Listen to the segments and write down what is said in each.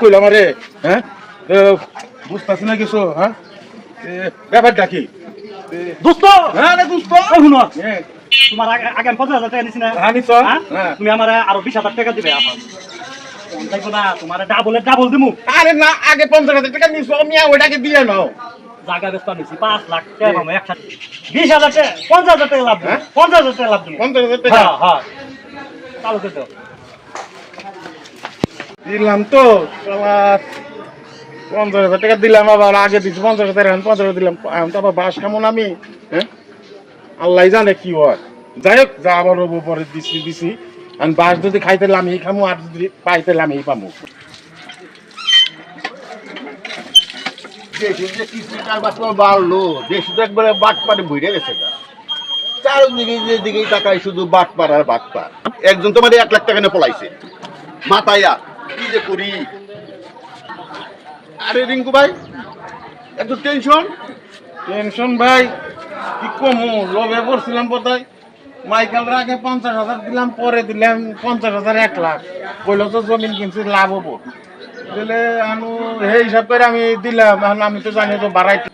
কইলাম আরে হ্যাঁ বুঝতেছি না কিছু হ্যাঁ ব্যাপারটা কি দোস্ত হ্যাঁ রে দোস্ত শুনো তোমার আগে 50,000 টাকা নিছি না তুমি আমার আরো 20,000 টাকা দিবে আমার দেখো না তোমার ডাবল দিমু। আরে না আগে 50,000 টাকা নিছো আমি ওইটাকে দিয়ে নাও জায়গা বেচতে নিছি 5 লাখ টাকা পাবো একসাথে 20,000 টাকা 50,000 টাকা লাভ দিবো 50,000 টাকা লাভ দিবো 50,000 টাকা হ্যাঁ হ্যাঁ চালু করে দাও দিলাম তো 50,000 টাকা দিলাম আবার আগে দিচ্ছি 50,000 এখন 50,000 দিলাম এখন তো আবার বাস কেমন আমি হ্যাঁ আল্লাহ জানে কি হয় যাই হোক যা আবার পরে দিছি আমি বাস যদি খাইতে আমি খামু আর যদি পাইতে আমি পামু বাড়লো দেশ তো একবারে বাট পাটে ভুইরে গেছে চারদিকে যেদিকেই তাকাই শুধু বাট পার আর বাট পার একজন তোমার 1 লাখ টাকা নিয়ে পলাইছে মাথায়া কি যে করি আরে রিঙ্কু ভাই এত টেনশন ভাই কি কমু লোভে পড়ছিলাম বোধহয় মাইকেলের আগে 50,000 দিলাম পরে দিলাম 50,000 1 লাখ বললো তো জমিন কিনছি লাভ হবো দিলে আমি এই হিসাব করে আমি দিলাম এখন আমি তো জানি তো বাড়াইতে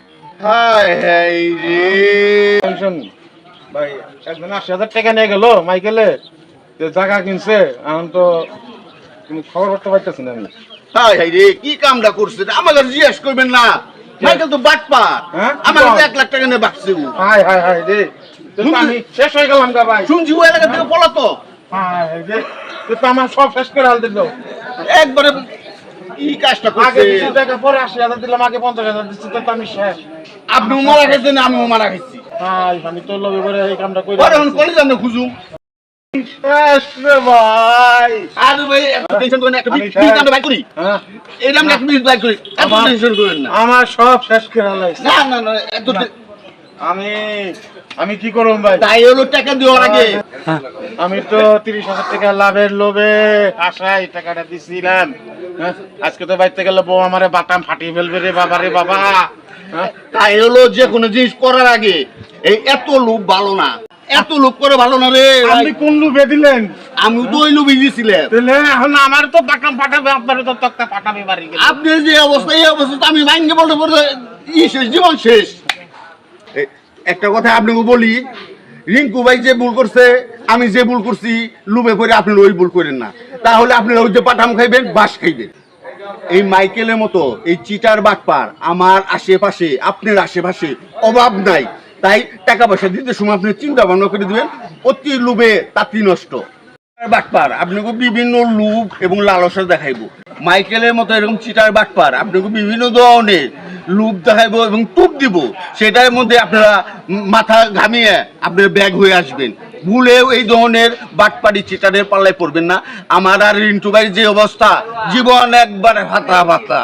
হায় হায় রে টেনশন ভাই একজন 80,000 টাকা নিয়ে গেল মাইকেলে জায়গা কিনছে এখন তো তুমি খবর করতে পারতেছি না আমি হায় হায় রে কি কামটা করছে আমাকে জিজ্ঞেস করবেন না মাইকেল তো বাট পার আমার 1 লাখ টাকা নিয়ে বাকছে হায় হায় হায় রে আমি শেষ হয়ে গেলাম গা ভাই শুনছি ও এলাকা থেকে পলাতো হায় হায় রে তো আমার সব শেষ করে হাল দিল একবারে কি কাজটা আগে করছে 20 টাকা পরে 80,000 দিলাম আগে 50,000 দিচ্ছি তো আমি শেষ আপনি মারা গেছেন আমিও মারা গেছি হায় আমি তো লোভে করে এই কামটা কইরা পরে এখন কলেজ আমরা খুঁজুম শেষ রে ভাই আরে ভাই এত টেনশন করেন একটা বিল কান্ড বাই করি হ্যাঁ এরকম একটা বিল বাই করি এত টেনশন করেন না আমার সব শেষ করে হালাইছে না না না এত আমি কি করব ভাই তাই হলো টাকা দেওয়ার আগে আমি তো 30,000 টাকা লাভের লোভে আশায় টাকাটা দিছিলাম হ্যাঁ আজকে তো বাইতে গেলে বউ আমারে বাটাম ফাটিয়ে ফেলবে রে বাবা রে বাবা হ্যাঁ তাই হলো যে কোনো জিনিস করার আগে এই এত লোভ ভালো না এত লোভ করে ভালো না রে আপনি কোন লোভে দিলেন আমি তো ওই লোভে দিয়েছিলাম তাহলে এখন আমার তো বাটাম ফাটাবে আপনার তো তক্তা ফাটাবে বাড়ি গেলে আপনি যে অবস্থা এই অবস্থা আমি ভাঙ্গে বলতে বলতে শেষ জীবন শেষ একটা কথা আপনাকে বলি রিঙ্কু ভাই যে ভুল করছে আমি যে ভুল করছি লুবে করে আপনি ওই ভুল করেন না তাহলে আপনারা ওই যে পাঠাম খাইবেন বাস খাইবেন এই মাইকেলের মতো এই চিটার বাটপার আমার আশেপাশে আপনার আশেপাশে অভাব নাই তাই টাকা পয়সা দিতে সময় আপনি চিন্তা ভাবনা করে দিবেন অতি লোভে তাঁতি নষ্ট বাটপার আপনাকে বিভিন্ন লোভ এবং লালসা দেখাইব মাইকেলের মতো এরকম চিটার বাটপার আপনাকে বিভিন্ন ধরনের লোভ দেখাইবো এবং টুপ দিব সেটার মধ্যে আপনারা মাথা ঘামিয়ে আপনার ব্যাগ হয়ে আসবেন ভুলেও এই ধরনের বাটপাড়ি চিটারের পাল্লায় পড়বেন না আমার আর রিন্টু ভাইয়ের যে অবস্থা জীবন একবারে ফাতা ফাতা